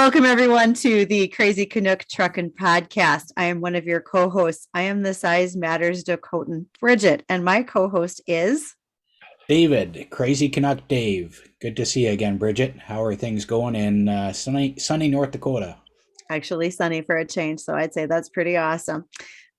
Welcome, everyone, to the Crazy Canuck Truckin' Podcast. I am one of your co-hosts. I am the Size Matters Dakotan, Bridget, and my co-host is... David, Crazy Canuck Dave. Good to see you again, Bridget. How are things going in sunny North Dakota? Actually sunny for a change, so I'd say that's pretty awesome.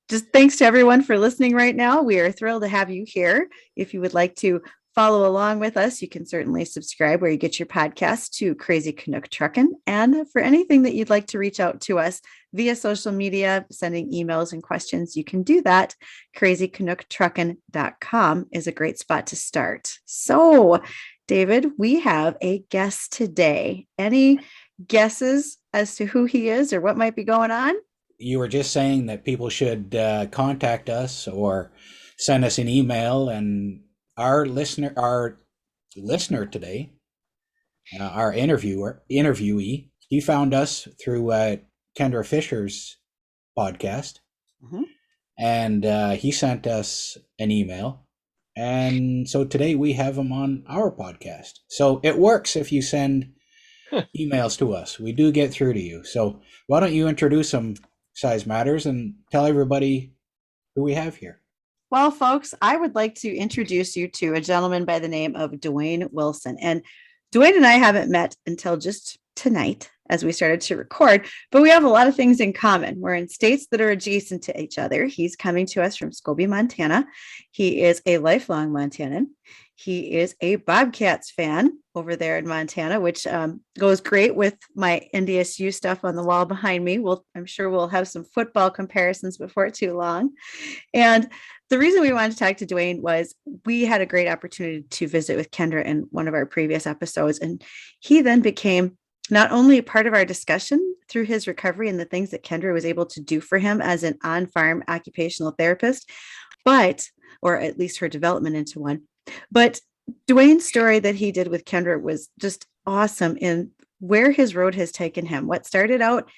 Just thanks to everyone for listening right now. We are thrilled to have you here. If you would like to follow along with us, you can certainly subscribe where you get your podcast to Crazy Canuck Truckin'. And for anything that you'd like to reach out to us via social media, sending emails and questions, you can do that. crazycanucktruckin.com is a great spot to start. So, David, we have a guest today. Any guesses as to who he is or what might be going on? You were just saying that people should contact us or send us an email, and our listener today, our interviewee, he found us through Kendra Fisher's podcast, and he sent us an email, and so today we have him on our podcast. So it works if you send emails to us. We do get through to you. So why don't you introduce him, Size Matters, and tell everybody who we have here. Well, folks, I would like to introduce you to a gentleman by the name of DuWayne Wilson. And DuWayne and I haven't met until just tonight as we started to record, but we have a lot of things in common. We're in states that are adjacent to each other. He's coming to us from Scobie, Montana. He is a lifelong Montanan. He is a Bobcats fan over there in Montana, which goes great with my NDSU stuff on the wall behind me. I'm sure we'll have some football comparisons before too long. And the reason we wanted to talk to DuWayne was we had a great opportunity to visit with Kendra in one of our previous episodes. And he then became not only a part of our discussion through his recovery and the things that Kendra was able to do for him as an on-farm occupational therapist, or at least her development into one. But DuWayne's story that he did with Kendra was just awesome in where his road has taken him. What started out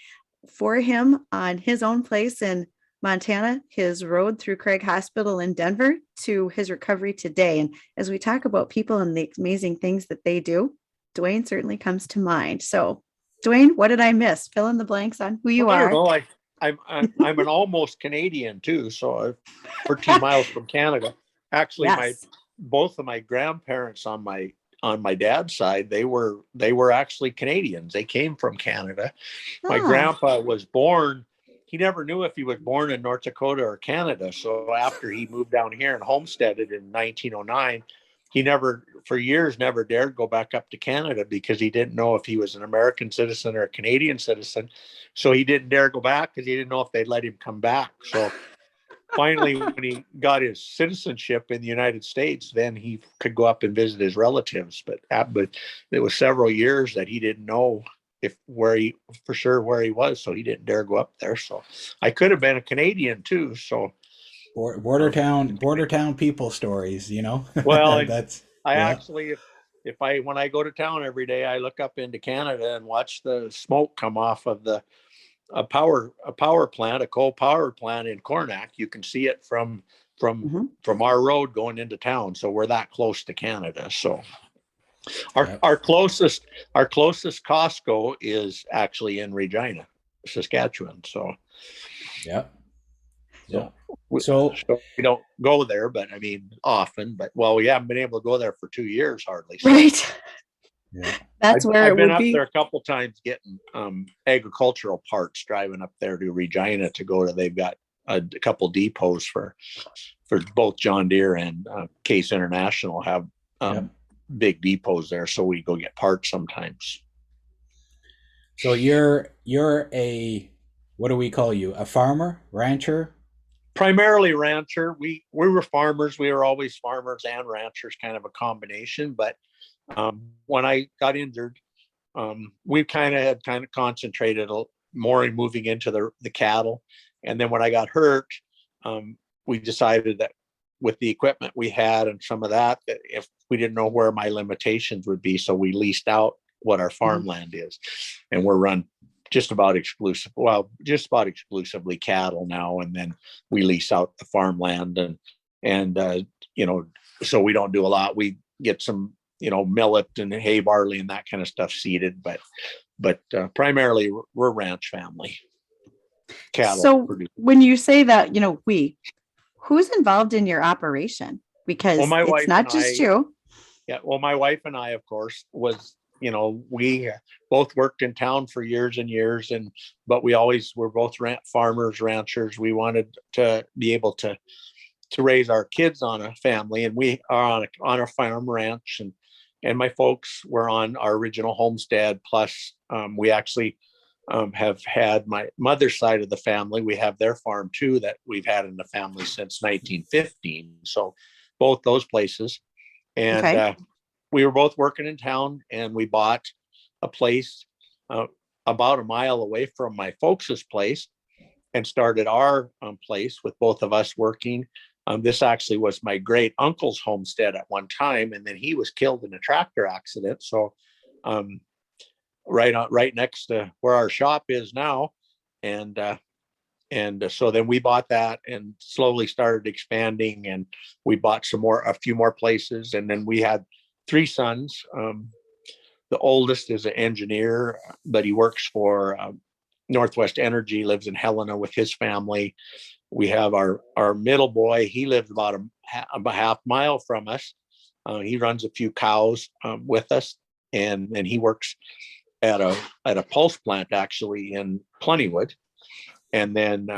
for him on his own place in Montana, his road through Craig Hospital in Denver, to his recovery today. And as we talk about people and the amazing things that they do, DuWayne certainly comes to mind. So, DuWayne, what did I miss? Fill in the blanks on who you are. I don't know. I'm an almost Canadian too, so I'm 13 miles from Canada. Actually, yes. Both of my grandparents on my dad's side, they were actually Canadians. They came from Canada. My grandpa was born. He never knew if he was born in North Dakota or Canada. So after he moved down here and homesteaded in 1909, he for years never dared go back up to Canada because he didn't know if he was an American citizen or a Canadian citizen. So he didn't dare go back because he didn't know if they'd let him come back. So finally, when he got his citizenship in the United States, then he could go up and visit his relatives. But it was several years that he didn't know where he was, so he didn't dare go up there. So I could have been a Canadian too. So border town people stories, you know. Well, actually, when I go to town every day, I look up into Canada and watch the smoke come off of a coal power plant in Cornac. You can see it from our road going into town. So we're that close to Canada. So our closest Costco is actually in Regina, Saskatchewan. So so we don't go there, but I mean often. But we haven't been able to go there for 2 years hardly. So. Right. Yeah. That's where I've been up there a couple times getting agricultural parts, driving up there to Regina to go to. They've got a couple depots for both John Deere and Case International have big depots there, so we go get parts sometimes. So you're a, what do we call you? A farmer, rancher? Primarily rancher. We were farmers. We were always farmers and ranchers, kind of a combination. But when I got injured, we had concentrated more in moving into the cattle. And then when I got hurt, we decided that with the equipment we had and some of that if we didn't know where my limitations would be, so we leased out what our farmland is, and we're run just about exclusively cattle now. And then we lease out the farmland and so we don't do a lot. We get some millet and hay, barley and that kind of stuff seeded, but but primarily we're ranch family. Cattle. So produce. when you say that, who's involved in your operation? Because Well, my it's wife not and just I, you. yeah, well, my wife and I, of course, we both worked in town for years and years, but we always were both farmers, ranchers. We wanted to be able to raise our kids on a family, and we are on a farm ranch, and my folks were on our original homestead. Plus, we actually have had my mother's side of the family. We have their farm too that we've had in the family since 1915. So both those places. And Okay. we were both working in town, and we bought a place about a mile away from my folks' place and started our place with both of us working. This actually was my great uncle's homestead at one time, and then he was killed in a tractor accident. So right next to where our shop is now, and so then we bought that and slowly started expanding, and we bought a few more places, and then we had 3 sons. The oldest is an engineer, but he works for Northwest Energy, lives in Helena with his family. We have our middle boy. He lives about a half mile from us. He runs a few cows with us, and then he works at a pulse plant actually in Plentywood. And then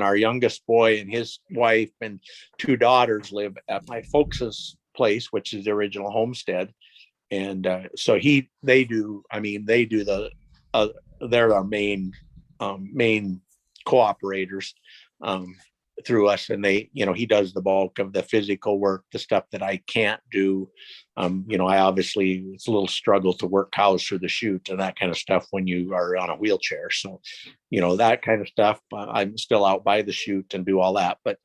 our youngest boy and his wife and 2 daughters live at my folks' place, which is the original homestead. And so they do they're our main cooperators through us, and he does the bulk of the physical work, the stuff that I can't do. I obviously, it's a little struggle to work cows through the chute and that kind of stuff when you are on a wheelchair. So, that kind of stuff, I'm still out by the chute and do all that. But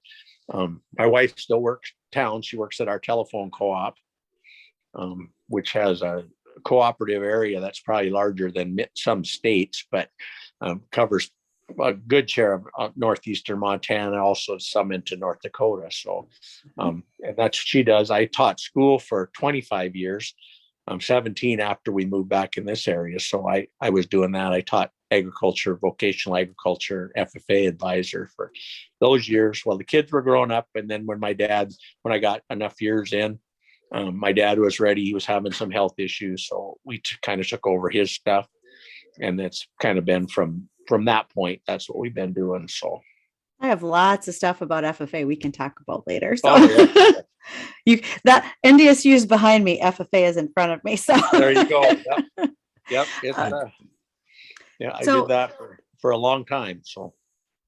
my wife still works town. She works at our telephone co-op, which has a cooperative area that's probably larger than some states, but covers a good share of northeastern Montana, also some into North Dakota. So, and that's what she does. I taught school for 25 years. I'm 17 after we moved back in this area. So I was doing that. I taught agriculture, vocational agriculture, FFA advisor for those years while the kids were growing up. And then when I got enough years in, my dad was ready. He was having some health issues. So we kind of took over his stuff. And that's kind of been from that point, that's what we've been doing. So I have lots of stuff about FFA we can talk about later. So that NDSU is behind me, FFA is in front of me. So there you go. Yep. It's, I did that for a long time. So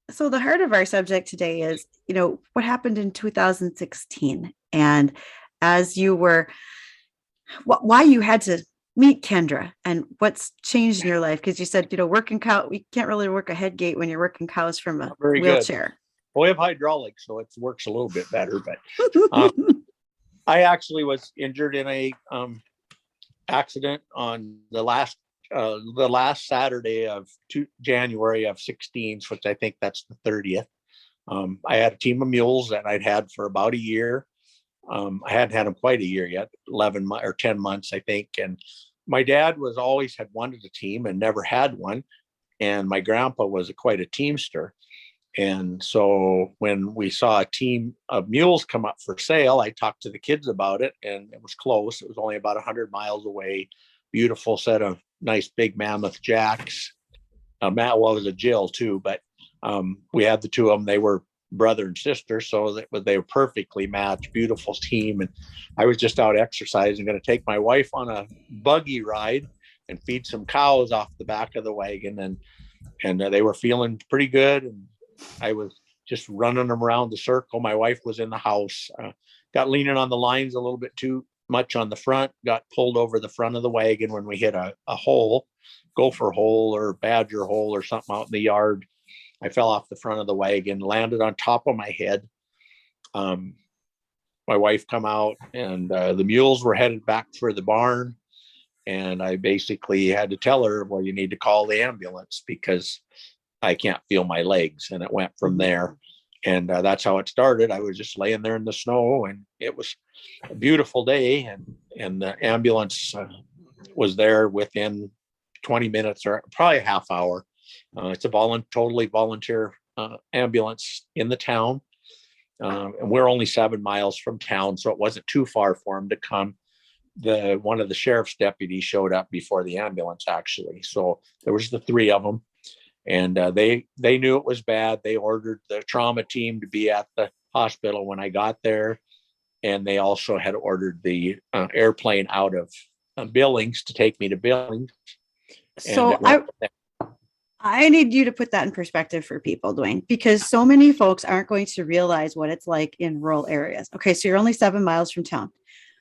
the heart of our subject today is, what happened in 2016, and as you were, why you had to meet Kendra and what's changed in your life. Because you said, working cow, we can't really work a head gate when you're working cows from a wheelchair. Good. Well, we have hydraulics, so it works a little bit better. But I actually was injured in a accident on the last Saturday of January of 16, which I think that's the 30th. I had a team of mules that I'd had for about a year. I hadn't had them quite a year yet, 11 or 10 months, I think. And my dad always had wanted a team and never had one. And my grandpa was quite a teamster. And so when we saw a team of mules come up for sale, I talked to the kids about it, and it was close. It was only about 100 miles away. Beautiful set of nice big mammoth jacks. It was a Jill too, but we had the 2 of them. They were brother and sister, so they were perfectly matched. Beautiful team. And I was just out exercising, going to take my wife on a buggy ride and feed some cows off the back of the wagon, and they were feeling pretty good, and I was just running them around the circle. My wife was in the house, got leaning on the lines a little bit too much on the front, got pulled over the front of the wagon when we hit a hole, gopher hole or badger hole or something out in the yard. I fell off the front of the wagon, landed on top of my head. My wife come out, and the mules were headed back for the barn. And I basically had to tell her, well, you need to call the ambulance because I can't feel my legs. And it went from there. And that's how it started. I was just laying there in the snow, and it was a beautiful day. And the ambulance was there within 20 minutes or probably a half hour. It's a totally volunteer ambulance in the town. And we're only 7 miles from town, so it wasn't too far for him to come. One of the sheriff's deputies showed up before the ambulance, actually. So there was the 3 of them, and they knew it was bad. They ordered the trauma team to be at the hospital when I got there, and they also had ordered the airplane out of Billings to take me to Billings. So I need you to put that in perspective for people, DuWayne, because so many folks aren't going to realize what it's like in rural areas. Okay, so you're only 7 miles from town.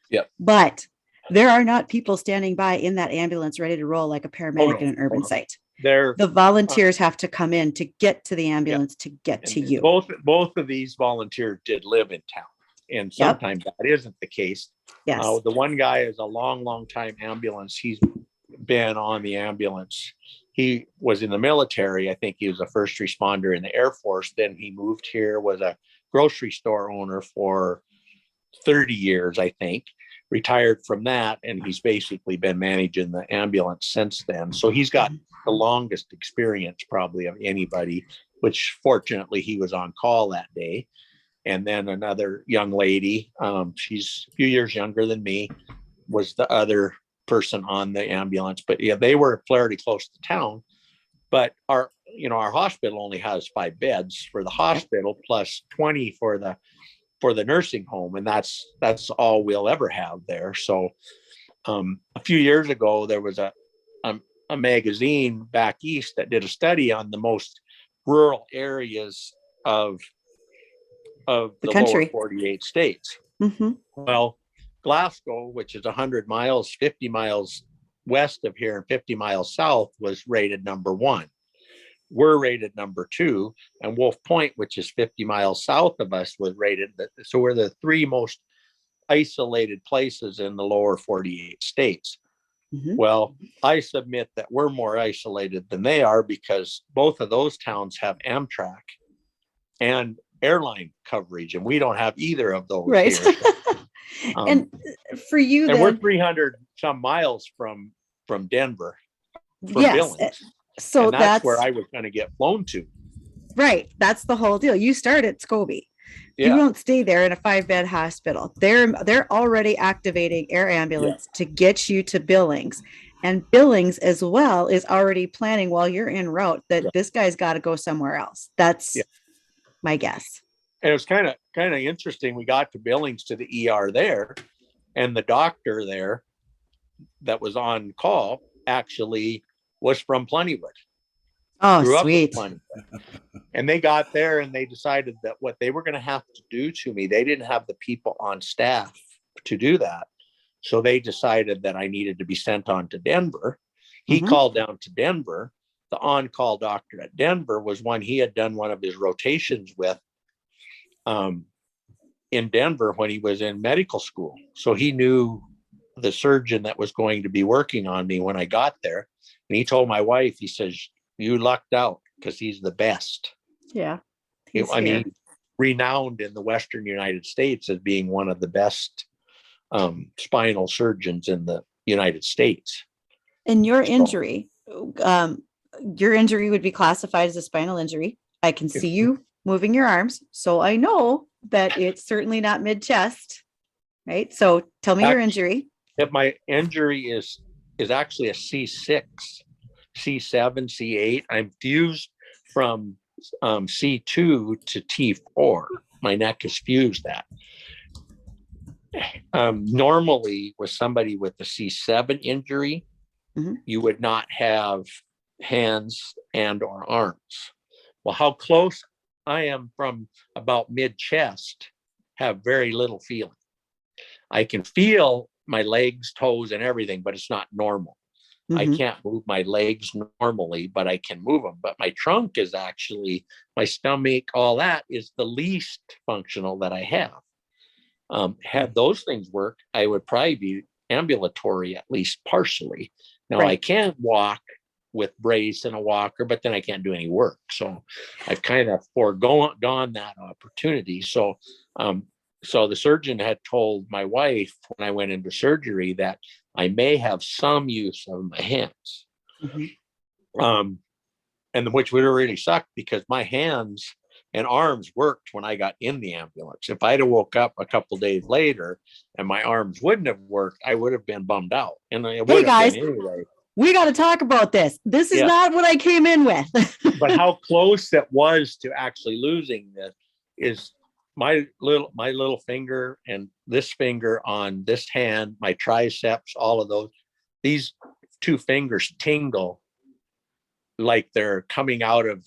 Yep. But there are not people standing by in that ambulance ready to roll like a paramedic in an urban site. The volunteers have to come in to get to the ambulance to get to you. Both of these volunteers did live in town, and sometimes that isn't the case. Yes. The one guy is a long time ambulance. He's been on the ambulance. He was in the military. I think he was a first responder in the Air Force. Then he moved here, was a grocery store owner for 30 years, I think, retired from that. And he's basically been managing the ambulance since then. So he's got the longest experience probably of anybody, which fortunately he was on call that day. And then another young lady, she's a few years younger than me, was the other person on the ambulance. But yeah, they were fairly close to town. But our hospital only has 5 beds for the hospital plus 20 for the nursing home, and that's all we'll ever have there. So a few years ago there was a magazine back east that did a study on the most rural areas of the country. lower 48 states. Mm-hmm. Well, Glasgow, which is 100 miles, 50 miles west of here and 50 miles south, was rated number 1. We're rated number 2, and Wolf Point, which is 50 miles south of us, was rated. So we're the 3 most isolated places in the lower 48 states. Mm-hmm. Well, I submit that we're more isolated than they are, because both of those towns have Amtrak and airline coverage, and we don't have either of those. Right. Here. And for you, and then, we're 300 some miles from Denver, from yes. Billings. So and that's where I was going to get flown to. Right. That's the whole deal. You start at Scobie. You won't stay there in a 5-bed hospital. They're already activating air ambulance to get you to Billings. And Billings as well is already planning while you're en route that this guy's got to go somewhere else. That's my guess. And it was kind of interesting. We got to Billings, to the ER there, and the doctor there that was on call actually was from Plentywood. Oh, sweet. And they got there and they decided that what they were going to have to do to me, they didn't have the people on staff to do that. So they decided that I needed to be sent on to Denver. He called down to Denver. The on-call doctor at Denver was one he had done one of his rotations with in Denver when he was in medical school. So he knew the surgeon that was going to be working on me when I got there. And he told my wife, he says, "You lucked out, because he's the best." Yeah. He's renowned in the Western United States as being one of the best spinal surgeons in the United States. And your injury would be classified as a spinal injury. I can see you moving your arms, so I know that it's certainly not mid-chest, right? So tell me your injury. If my injury is actually a C6, C7, C8. I'm fused from C2 to T4. My neck is fused that. Normally, with somebody with a C7 injury, you would not have hands and or arms. Well, how close I am from about mid-chest have very little feeling. I can feel my legs, toes, and everything, but it's not normal. I can't move my legs normally, but I can move them. But my trunk is actually, my stomach, all that is the least functional that I have. Had those things work, I would probably be ambulatory, at least partially. Now, I can walk with brace and a walker, but then I can't do any work. So I've kind of foregone that opportunity. So the surgeon had told my wife when I went into surgery that I may have some use of my hands. Mhm. And which would have really sucked because my hands and arms worked when I got in the ambulance. If I'd have woke up a couple of days later and my arms wouldn't have worked, I would have been bummed out. And it would Hey have guys, been anyway. we got to talk about this. This is Yeah. not what I came in with. But how close it was to actually losing this is my little finger and this finger on this hand, my triceps, all of those, these two fingers tingle like they're coming out of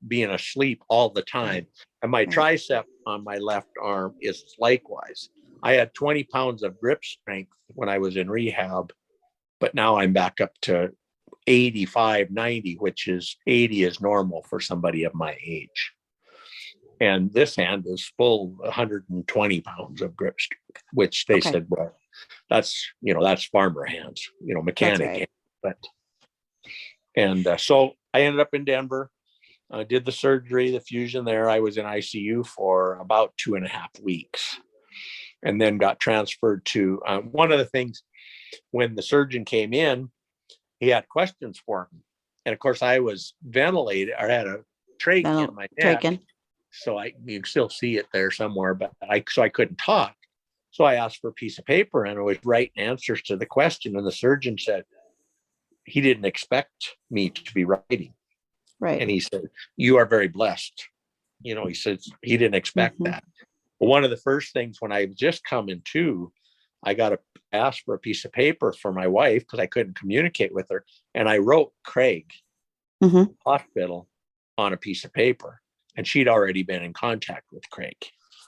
being asleep all the time. And my tricep on my left arm is likewise. I had 20 pounds of grip strength when I was in rehab, but now I'm back up to 85, 90, which is 80 is normal for somebody of my age. And this hand is full 120 pounds of grip strength, which they said, well, that's farmer hands, mechanic hands. But, and so I ended up in Denver, did the surgery, the fusion there. I was in ICU for about 2.5 weeks and then got transferred to one of the things when the surgeon came in, he had questions for me. And of course I was ventilated or had a trach in my neck. So you can still see it there somewhere, but I couldn't talk. So I asked for a piece of paper and I was writing answers to the question. And the surgeon said, he didn't expect me to be writing. Right. And he said, you are very blessed. He said, he didn't expect that. But one of the first things when I was just coming to, I got to ask for a piece of paper for my wife because I couldn't communicate with her. And I wrote Craig Hospital on a piece of paper. And she'd already been in contact with Craig.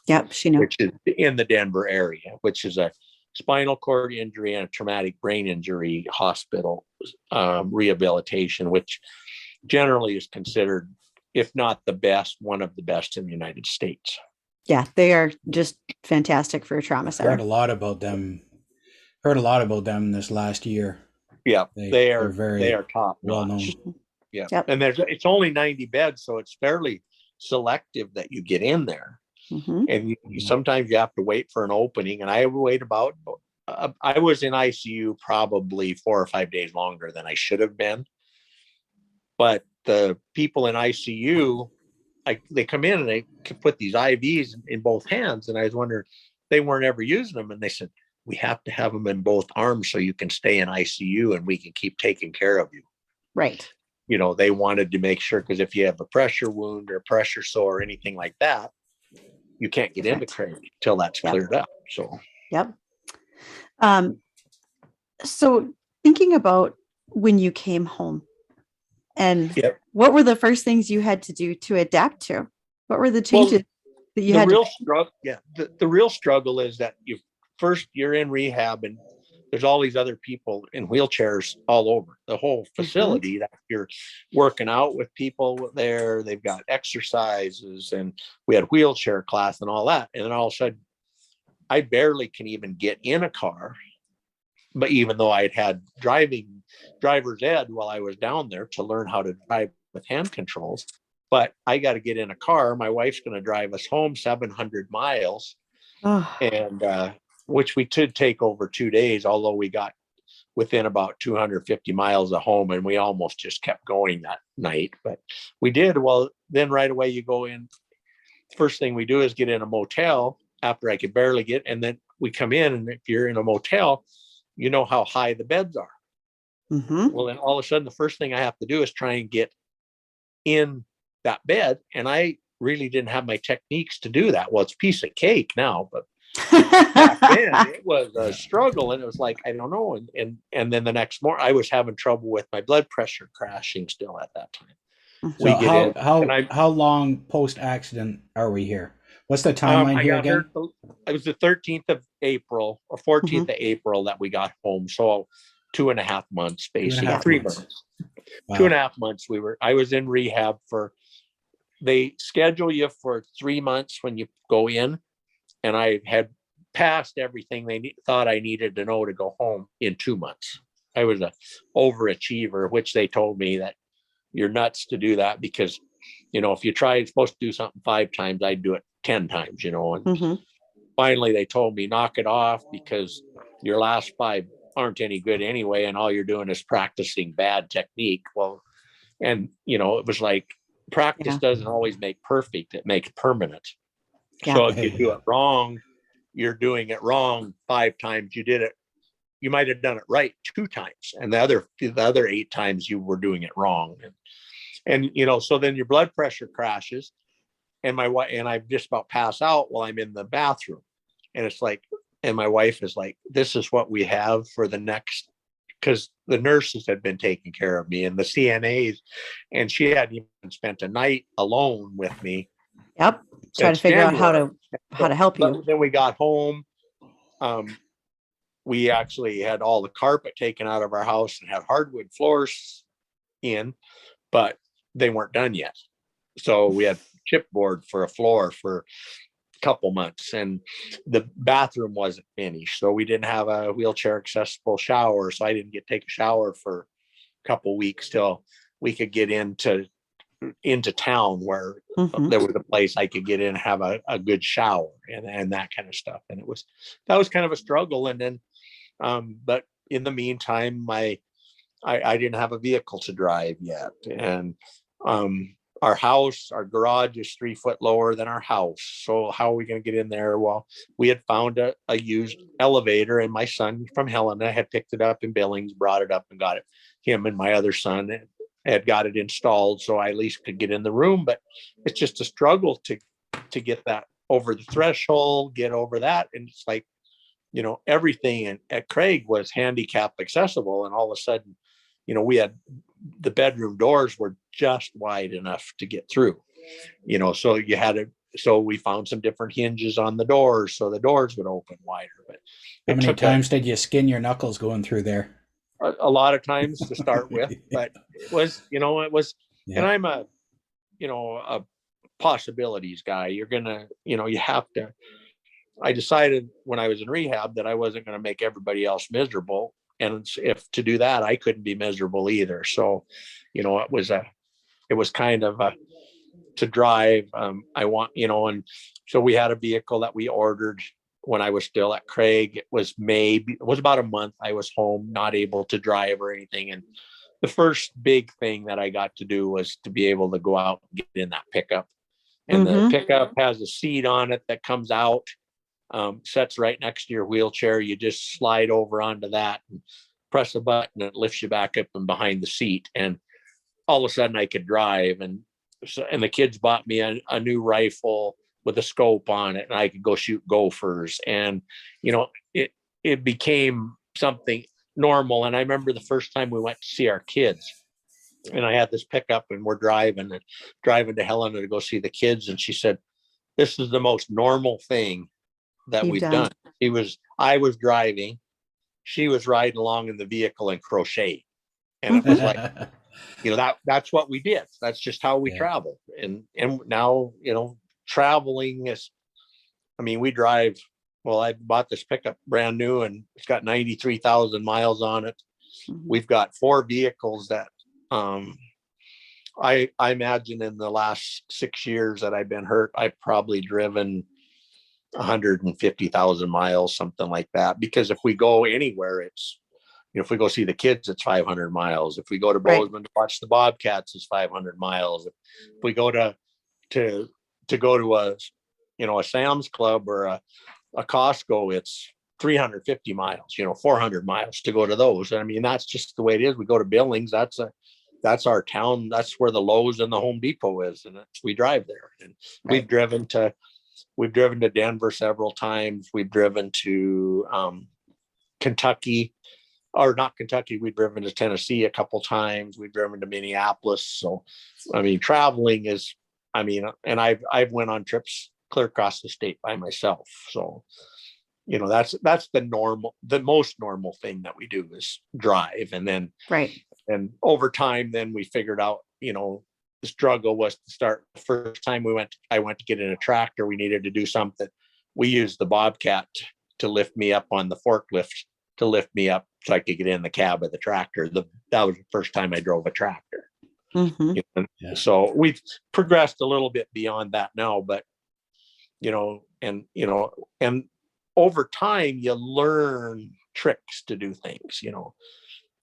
Yep, she knew. Which is in the Denver area, which is a spinal cord injury and a traumatic brain injury hospital rehabilitation, which generally is considered, if not the best, one of the best in the United States. Yeah, they are just fantastic for a trauma center. Heard a lot about them this last year. Yeah, they are top well notch. known. Yeah, and it's only 90 beds, so it's fairly selective that you get in there. And sometimes you have to wait for an opening. And I wait about, I was in ICU probably 4 or 5 days longer than I should have been. But the people in ICU, they come in and they can put these IVs in both hands. And I was wondering, they weren't ever using them. And they said, we have to have them in both arms so you can stay in ICU and we can keep taking care of you. Right. They wanted to make sure, because if you have a pressure wound or a pressure sore or anything like that, you can't get into Craig until that's cleared up. So, so thinking about when you came home and what were the first things you had to do to adapt to? What were the changes that you had? The real struggle is that you're in rehab and there's all these other people in wheelchairs all over the whole facility that you're working out with people there. They've got exercises and we had wheelchair class and all that. And then all of a sudden I barely can even get in a car. But even though I'd had driver's ed while I was down there to learn how to drive with hand controls, but I got to get in a car. My wife's going to drive us home 700 miles and, which we could take over 2 days, although we got within about 250 miles of home and we almost just kept going that night. But we did. Well, then right away you go in. First thing we do is get in a motel after I could barely get. And then we come in, and if you're in a motel, you know how high the beds are. Well, then all of a sudden, the first thing I have to do is try and get in that bed. And I really didn't have my techniques to do that. Well, it's a piece of cake now, but back then it was a struggle. And it was like, I don't know. And then the next morning I was having trouble with my blood pressure crashing still at that time. So how long post-accident are we here? What's the timeline here again? It was the 13th of April or 14th of April that we got home. So 2.5 months, basically 3 months. Wow. 2.5 months I was in rehab they schedule you for 3 months when you go in. And I had passed everything they thought I needed to know to go home in 2 months. I was an overachiever, which they told me that you're nuts to do that because, if you try, it's supposed to do something 5 times, I'd do it 10 times, And finally they told me, knock it off because your last 5 aren't any good anyway, and all you're doing is practicing bad technique. Well, and it was like practice Yeah. doesn't always make perfect, it makes permanent. Yeah. So if you do it wrong, you're doing it wrong 5 times. You might have done it right 2 times, and the other 8 times you were doing it wrong. And so then your blood pressure crashes, and my wife and I just about pass out while I'm in the bathroom. And it's like, and my wife is like, this is what we have for the next, because the nurses had been taking care of me and the CNAs, and she hadn't even spent a night alone with me. Yep. Try to figure out how to help you. But then we got home. We actually had all the carpet taken out of our house and had hardwood floors in, but they weren't done yet. So we had chipboard for a floor for a couple months, and the bathroom wasn't finished. So we didn't have a wheelchair accessible shower. So I didn't get to take a shower for a couple weeks till we could get into town where there was a place I could get in and have a good shower and that kind of stuff. And that was kind of a struggle. And then, but in the meantime, I didn't have a vehicle to drive yet. And, our garage is 3 foot lower than our house. So how are we going to get in there? Well, we had found a used elevator, and my son from Helena had picked it up in Billings, brought it up and got it. Him and my other son had got it installed, so I at least could get in the room. But it's just a struggle to get that over the threshold, get over that. And it's like, everything at Craig was handicap accessible. And all of a sudden, we had the bedroom doors were just wide enough to get through, so we found some different hinges on the doors so the doors would open wider. But how many times did you skin your knuckles going through there? A lot of times to start with, but it was, and I'm a possibilities guy. You're gonna, you have to. I decided when I was in rehab that I wasn't going to make everybody else miserable. And if to do that, I couldn't be miserable either. So, it was kind of to drive. And so we had a vehicle that we ordered when I was still at Craig. It was about a month I was home, not able to drive or anything. And the first big thing that I got to do was to be able to go out and get in that pickup. And the pickup has a seat on it that comes out. Sets right next to your wheelchair. You just slide over onto that and press a button, and it lifts you back up and behind the seat. And all of a sudden I could drive. And the kids bought me a new rifle with a scope on it, and I could go shoot gophers. And, it became something normal. And I remember the first time we went to see our kids, and I had this pickup, and we're driving to Helena to go see the kids. And she said, "This is the most normal thing that we've done." I was driving, she was riding along in the vehicle and crochet. And it was like, that's what we did. That's just how we traveled. And now, traveling is, we drive. Well, I bought this pickup brand new, and it's got 93,000 miles on it. We've got 4 vehicles that, I imagine in the last 6 years that I've been hurt, I've probably driven 150,000 miles, something like that. Because if we go anywhere, it's, if we go see the kids, it's 500 miles. If we go to Bozeman to watch the Bobcats, it's 500 miles. If we go to go to a Sam's Club or a Costco, it's 350 miles, 400 miles to go to those. That's just the way it is. We go to Billings, that's our town. That's where the Lowe's and the Home Depot is. And we drive there. And we've driven to Denver several times. We've driven to Kentucky, or not Kentucky. We've driven to Tennessee a couple times. We've driven to Minneapolis. So, traveling is, and I've went on trips clear across the state by myself. So, that's the most normal thing that we do is drive. And then, and over time, then we figured out, the struggle was to start. The first time I went to get in a tractor, we needed to do something. We used the Bobcat to lift me up on the forklift, to lift me up so I could get in the cab of the tractor. That was the first time I drove a tractor. So we've progressed a little bit beyond that now, but, and over time you learn tricks to do things,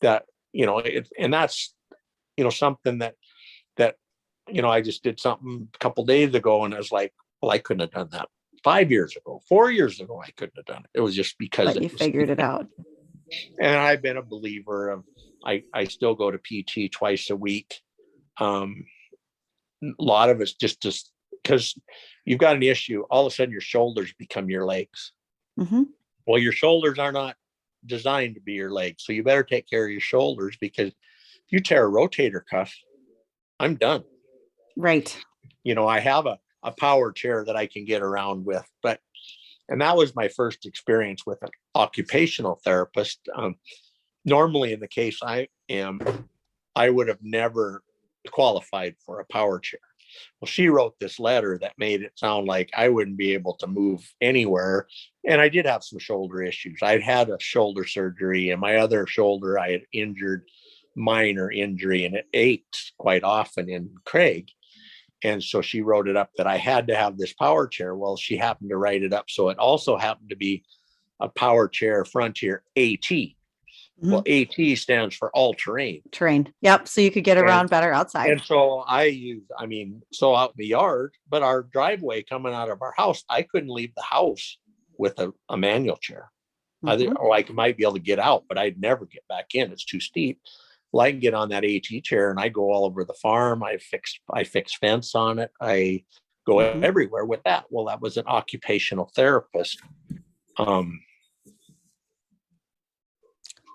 that, and that's, something that, I just did something a couple days ago and I was like, well, I couldn't have done that 5 years ago, 4 years ago. I couldn't have done it. It was just because But you figured it out. And I've been a believer of, I still go to PT twice a week. A lot of it's just because you've got an issue. All of a sudden your shoulders become your legs. Mm-hmm. Well, your shoulders are not designed to be your legs. So you better take care of your shoulders, because if you tear a rotator cuff, I'm done. Right. I have a power chair that I can get around with, and that was my first experience with an occupational therapist. Normally in the case I would have never qualified for a power chair. Well, she wrote this letter that made it sound like I wouldn't be able to move anywhere. And I did have some shoulder issues. I'd had a shoulder surgery, and my other shoulder, I had injured, minor injury, and it ached quite often in Craig. And so she wrote it up that I had to have this power chair. Well, she happened to write it up. So it also happened to be a power chair Frontier AT. Mm-hmm. Well, AT stands for all terrain. Terrain. Yep. So you could get around better outside. And so out in the yard, but our driveway coming out of our house, I couldn't leave the house with a manual chair. Mm-hmm. I might be able to get out, but I'd never get back in. It's too steep. Well, I can get on that AT chair and I go all over the farm. I fix fence on it. I go everywhere with that. Well, that was an occupational therapist.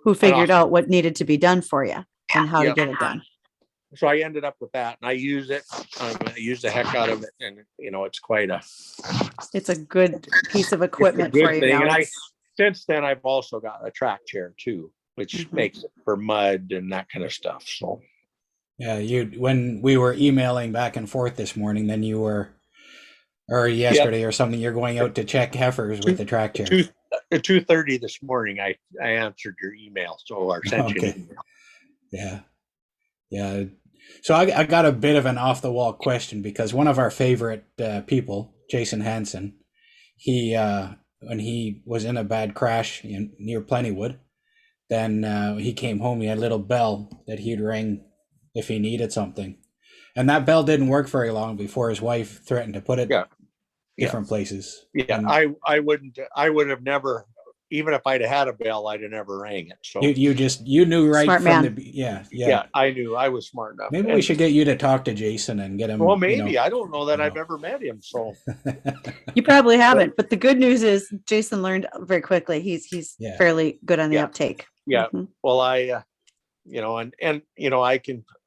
Who figured out what needed to be done for you and how to get it done. So I ended up with that, and I use it. I use the heck out of it, and it's a good piece of equipment for you. And since then I've also got a track chair too, which makes it for mud and that kind of stuff. So yeah, when we were emailing back and forth this morning, then you were, or yesterday or something, you're going out to check heifers with the track chair. At 2:30 this morning, I answered your email, so I sent you an email. Yeah. So I got a bit of an off the wall question, because one of our favorite people, Jason Hansen, he when he was in a bad crash near Plentywood, then he came home. He had a little bell that he'd ring if he needed something, and that bell didn't work very long before his wife threatened to put it different places. Yeah, and I would have never, even if I'd had a bell, I'd have never rang it. So you knew right smart from man. Yeah, I knew. I was smart enough. Maybe we should get you to talk to Jason and get him. Well, maybe. I don't know that I've ever met him. So you probably haven't. But the good news is Jason learned very quickly. He's fairly good on the uptake. Yeah. Mm-hmm. Well, I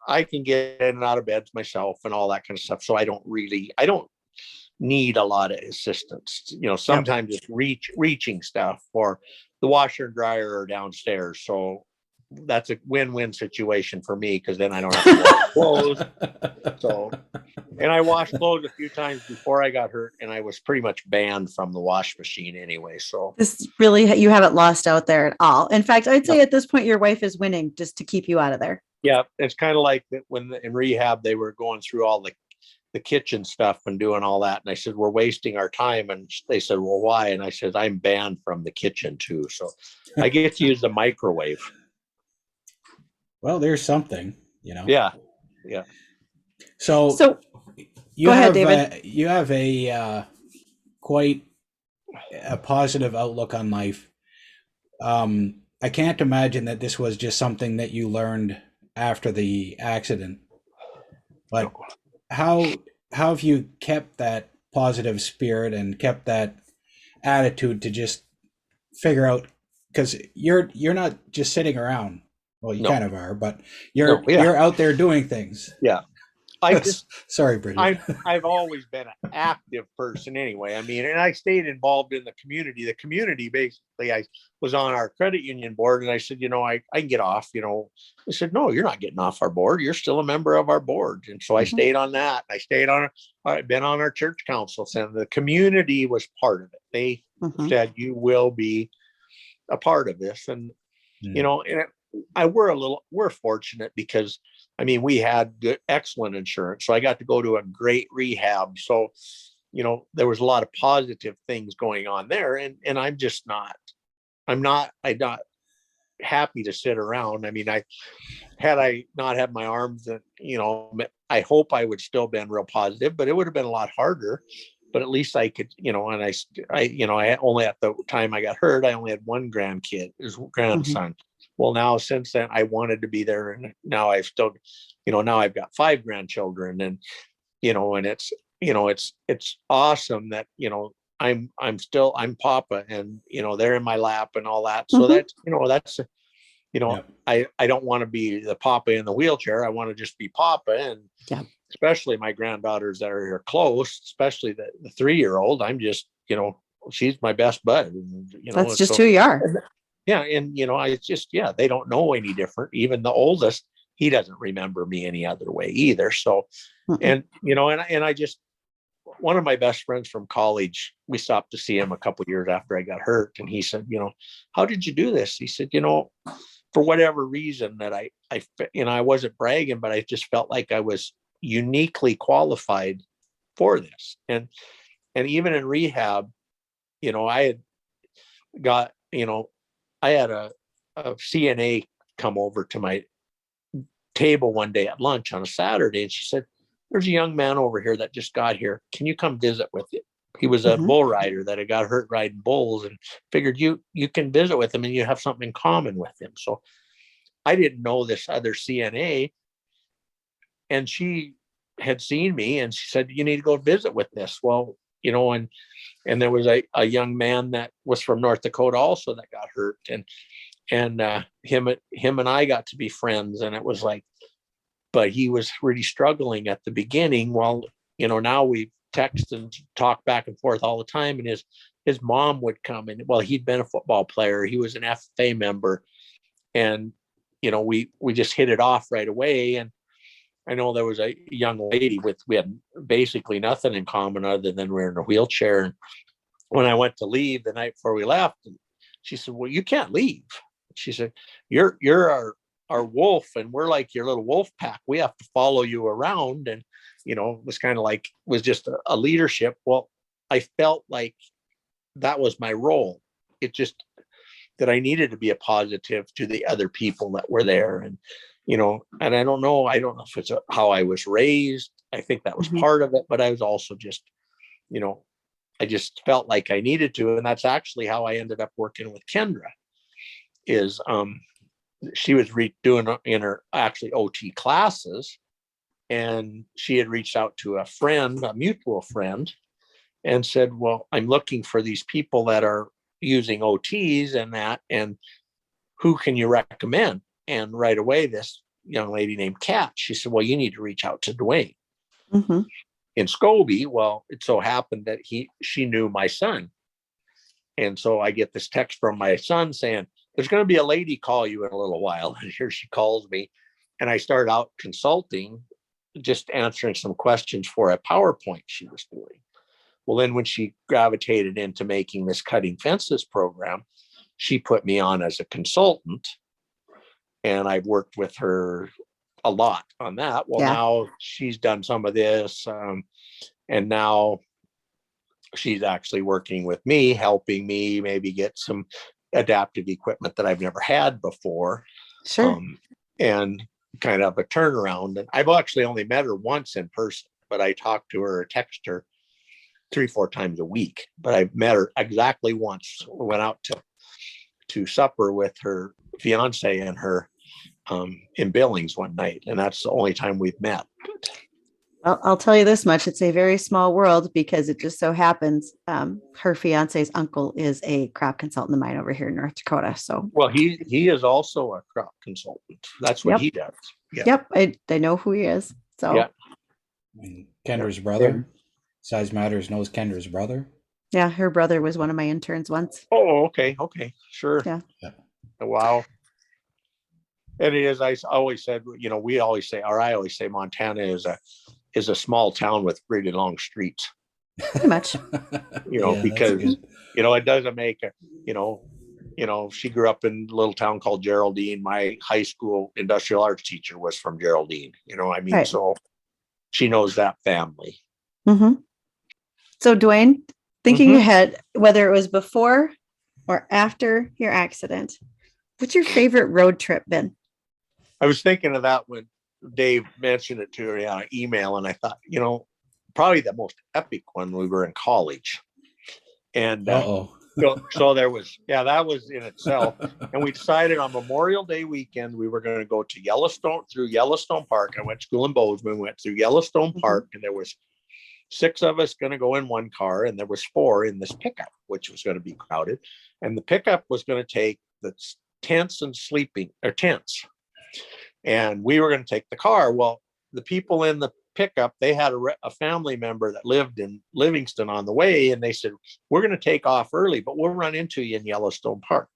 I can get in and out of beds myself and all that kind of stuff. So I don't need a lot of assistance. Sometimes it's reaching stuff, or the washer and dryer are downstairs. So that's a win-win situation for me, because then I don't have to wash clothes. So, and I washed clothes a few times before I got hurt, and I was pretty much banned from the wash machine anyway. So this really, you haven't lost out there at all. In fact, I'd say at this point your wife is winning just to keep you out of there. Yeah, it's kind of like when in rehab they were going through all the kitchen stuff and doing all that. And I said, we're wasting our time. And they said, well, why? And I said, I'm banned from the kitchen too. So I get to use the microwave. Well, there's something, Yeah. So go ahead, David. You have a quite a positive outlook on life. I can't imagine that this was just something that you learned after the accident, but how have you kept that positive spirit and kept that attitude to just figure out, because you're not just sitting around. Well, you kind of are, but you're out there doing things. Yeah. Sorry, Bridget. I've always been an active person anyway. I mean, and I stayed involved in the community. The community, basically, I was on our credit union board, and I said, I can get off. I said, no, you're not getting off our board. You're still a member of our board. And so I stayed on that. I've been on our church council, and the community was part of it. They said, you will be a part of this. And, we're fortunate, because we had excellent insurance. So I got to go to a great rehab. So, there was a lot of positive things going on there, and I'm just not I'm not happy to sit around. I mean, I not had my arms, and I hope I would still been real positive, but it would have been a lot harder. But at least I could, and I only, at the time I got hurt, I only had one grandkid, his grandson. Well, now since then I wanted to be there, and now I've still, now I've got 5 grandchildren, and and it's awesome that I'm Papa, and they're in my lap and all that. So that's I don't want to be the Papa in the wheelchair. I want to just be Papa, and especially my granddaughters that are here close, especially the 3-year-old. I'm just she's my best bud. And, that's just who you are. Yeah, and I just they don't know any different. Even the oldest, he doesn't remember me any other way either. So, and and I just, one of my best friends from college, we stopped to see him a couple of years after I got hurt, and he said, how did you do this? He said, for whatever reason that I wasn't bragging, but I just felt like I was uniquely qualified for this. And even in rehab, I had got, I had a CNA come over to my table one day at lunch on a Saturday, and she said, there's a young man over here that just got here. Can you come visit with him? He was a bull rider that had got hurt riding bulls, and figured you can visit with him and you have something in common with him. So I didn't know this other CNA, and she had seen me, and she said, you need to go visit with this. Well, and there was a young man that was from North Dakota also that got hurt, and him and I got to be friends, and it was like, but he was really struggling at the beginning. Well, now we text and talk back and forth all the time, and his mom would come, and he'd been a football player, he was an FFA member, and we just hit it off right away. And I know there was a young lady we had basically nothing in common other than we were in a wheelchair. And when I went to leave the night before we left, she said, well, you can't leave. She said, you're our wolf, and we're like your little wolf pack. We have to follow you around. And, it was kind of like, was just a leadership. Well, I felt like that was my role. It just that I needed to be a positive to the other people that were there. And, and I don't know if it's how I was raised. I think that was part of it, but I was also just, I just felt like I needed to. And that's actually how I ended up working with Kendra is, she was doing in her actually OT classes, and she had reached out to a friend, a mutual friend, and said, well, I'm looking for these people that are using OTs and who can you recommend? And right away, this young lady named Kat, she said, well, you need to reach out to DuWayne in Scobie. Well, it so happened that she knew my son. And so I get this text from my son saying, there's going to be a lady call you in a little while. And here she calls me, and I started out consulting, just answering some questions for a PowerPoint she was doing. Well, then when she gravitated into making this cutting fences program, she put me on as a consultant, and I've worked with her a lot on that. Well, now she's done some of this, and now she's actually working with me, helping me maybe get some adaptive equipment that I've never had before. Sure. And kind of a turnaround. And I've actually only met her once in person, but I talked to her or text her 3-4 times a week. But I've met her exactly once. We went out to supper with her fiance and her in Billings one night, and that's the only time we've met. Well, I'll tell you this much. It's a very small world, because it just so happens her fiance's uncle is a crop consultant of mine over here in North Dakota. So, well, he is also a crop consultant. That's what he does. Yeah. Yep. I know who he is. So, I mean, Kendra's brother, Size Matters knows Kendra's brother. Yeah. Her brother was one of my interns once. Oh, okay. Sure. Yeah. Wow. And it is, I always said, we always say, or I always say Montana is a small town with really long streets. Pretty much. Because, it doesn't make she grew up in a little town called Geraldine. My high school industrial arts teacher was from Geraldine, right. So she knows that family. So DuWayne, thinking ahead, whether it was before or after your accident, what's your favorite road trip been? I was thinking of that when Dave mentioned it to me on email, and I thought, probably the most epic one, we were in college. And Uh-oh. so there was, that was in itself. And we decided on Memorial Day weekend, we were going to go to through Yellowstone Park. I went to school in Bozeman, went through Yellowstone Park, and there was 6 of us going to go in one car, and there was 4 in this pickup, which was going to be crowded. And the pickup was going to take the tents and tents. And we were going to take the car. Well, the people in the pickup, they had a family member that lived in Livingston on the way, and they said, we're going to take off early, but we'll run into you in Yellowstone Park.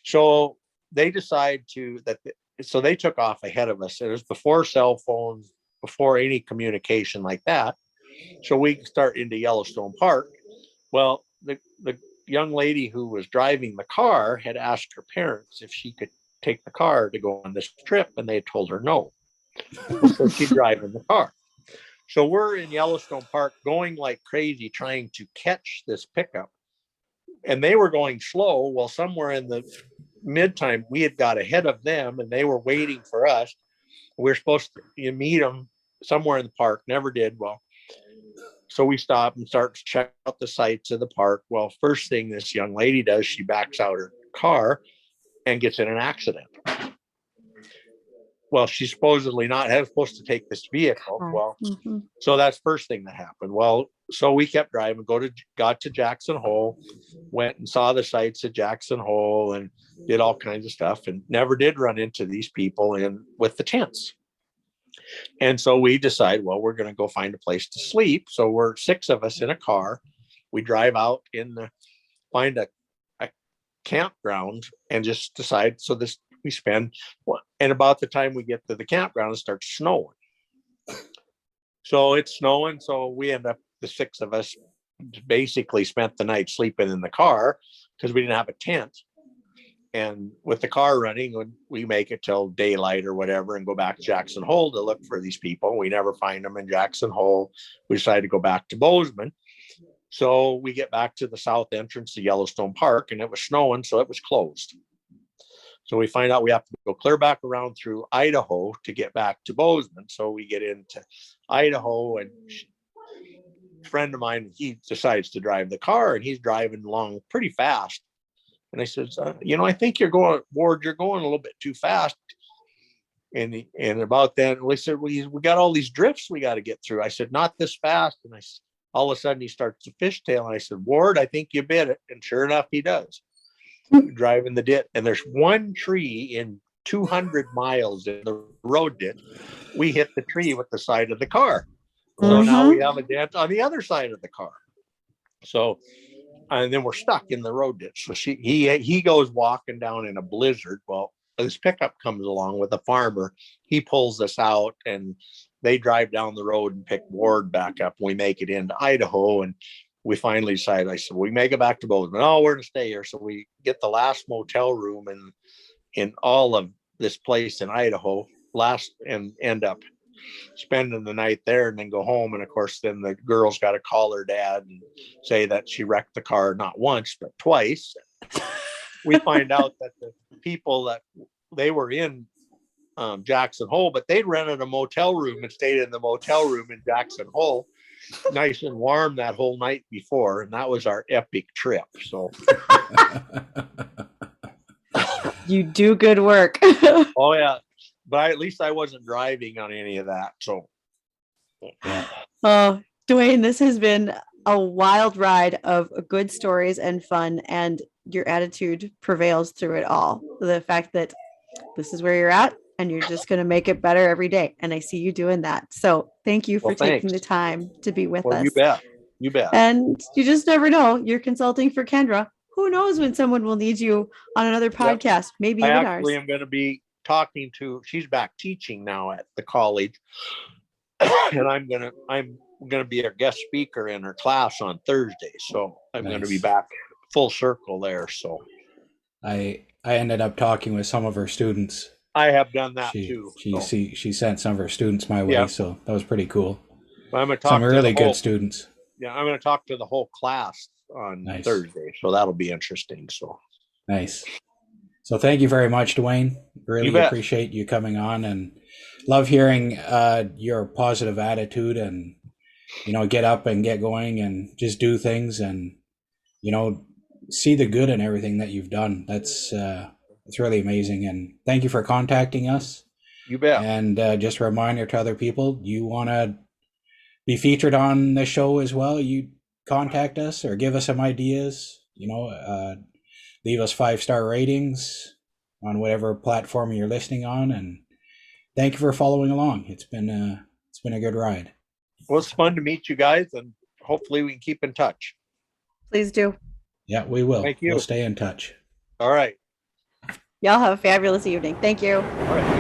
So they so they took off ahead of us. It was before cell phones, before any communication like that. So we start into Yellowstone Park. Well, the young lady who was driving the car had asked her parents if she could take the car to go on this trip, and they told her no. So she'd drive in the car. So we're in Yellowstone Park going like crazy trying to catch this pickup. And they were going slow. Well, somewhere in the mid-time, we had got ahead of them, and they were waiting for us. We were supposed to meet them somewhere in the park. Never did. Well, so we stop and start to check out the sights of the park. Well, first thing this young lady does, she backs out her car and gets in an accident. Well, she's supposedly not supposed to take this vehicle. Well, so that's first thing that happened. Well, so we kept driving, got to Jackson Hole, went and saw the sights at Jackson Hole and did all kinds of stuff, and never did run into these people with the tents. And so we decide, well, we're going to go find a place to sleep. So we're 6 of us in a car. We drive out find a campground and just decide. So we spend, and about the time we get to the campground, it starts snowing. So it's snowing. So we end up, the 6 of us basically spent the night sleeping in the car because we didn't have a tent. And with the car running, we make it till daylight or whatever and go back to Jackson Hole to look for these people. We never find them in Jackson Hole. We decided to go back to Bozeman. So we get back to the south entrance to Yellowstone Park, and it was snowing, so it was closed. So we find out we have to go clear back around through Idaho to get back to Bozeman. So we get into Idaho, and a friend of mine, he decides to drive the car, and he's driving along pretty fast. And I said, I think Ward, you're going a little bit too fast. And about then, we said, we got all these drifts we got to get through. I said, not this fast. And all of a sudden he starts to fishtail. And I said, Ward, I think you bit it. And sure enough, he does. Driving the ditch. And there's one tree in 200 miles in the road ditch. We hit the tree with the side of the car. So now we have a dent on the other side of the car. So, and then we're stuck in the road ditch. So he goes walking down in a blizzard. Well, this pickup comes along with a farmer. He pulls us out, and they drive down the road and pick Ward back up. We make it into Idaho, and we finally decide. I said, we make it back to Bozeman. Oh, we're gonna stay here. So we get the last motel room in all of this place in Idaho, and end up spending the night there, and then go home. And of course, then the girl's got to call her dad and say that she wrecked the car not once but twice. We find out that the people that they were in Jackson Hole, but they'd rented a motel room and stayed in the motel room in Jackson Hole, nice and warm that whole night before, and that was our epic trip. So you do good work. oh yeah, but at least I wasn't driving on any of that. So oh, DuWayne, this has been a wild ride of good stories and fun, and your attitude prevails through it all. The fact that this is where you're at, and you're just going to make it better every day. And I see you doing that. So thank you for taking the time to be with us. You bet. And you just never know. You're consulting for Kendra. Who knows when someone will need you on another podcast? Yep. Maybe even ours. I actually am going to be talking to. She's back teaching now at the college, and I'm gonna be a guest speaker in her class on Thursday. So I'm going to be back full circle there. So I ended up talking with some of her students. I have done that too. She sent some of her students my way, so that was pretty cool. I'm going to talk some really good students. Yeah, I'm going to talk to the whole class on Nice. Thursday, so that'll be interesting. So Nice. So thank you very much, DuWayne. Really You bet. appreciate you coming on, and love hearing your positive attitude, and get up and get going and just do things, and see the good in everything that you've done. That's really amazing, and thank you for contacting us. you bet. And just a reminder to other people, you want to be featured on the show as well, you contact us or give us some ideas. Leave us 5-star ratings on whatever platform you're listening on, and thank you for following along. It's been a good ride. Well, it's fun to meet you guys, and hopefully we can keep in touch. Please do. Yeah, we will. Thank you. We'll stay in touch. All right. Y'all have a fabulous evening. Thank you. All right.